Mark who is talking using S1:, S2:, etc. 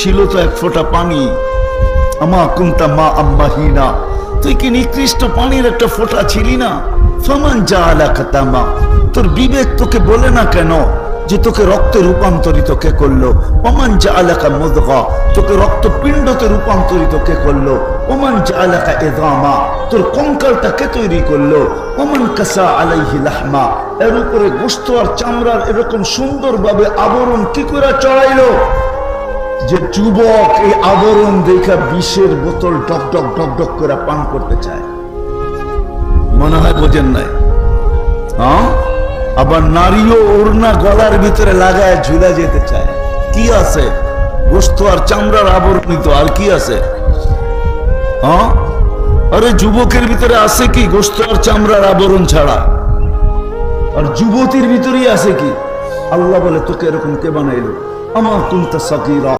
S1: ছিল তো এক ফোঁটা পানি। আমা কুনতা মা আম্মাহিনা, তুই কি নিকৃষ্ট পানির একটা ফোঁটা ছিলি না? ফামান জাআলাকা তামা, তোর বিবেক তোকে বলে না কেন যে তোকে রক্তে রূপান্তরিত কে করলো? ওমান জাআলাকা মুদগা, তোকে রক্তপিণ্ডতে রূপান্তরিত কে করলো? ওমান জাআলাকা ইযামা, তোর কঙ্কালটা কে তৈরি করলো? ওমান কাসা আলাইহি লাহমা, এর উপরে গোশত আর চামড়ার এরকম সুন্দরভাবে আবরণ কি করে চড়াইলো যে যুবক এই আবরণ দেখা বিষের বোতল ডক ডক ডক ডক করে পান করতে চায়? মনে হয় বোঝেন নাই? হ্যাঁ, আবার নারীও ওড়না গলার ভিতরে লাগায় ঝুলা যেতে চায়। কি আছে? গোশত আর চামড়ার আবরণিত, আর কি আছে? হ্যাঁ, আরে যুবকের ভিতরে আছে কি গোশত আর চামড়ার আবরণ ছাড়া? আর যুবতীর ভিতরেই আছে কি? আল্লাহ বলে তোকে এরকম কে বানাইলো? আমা কুনতা সাগীরা।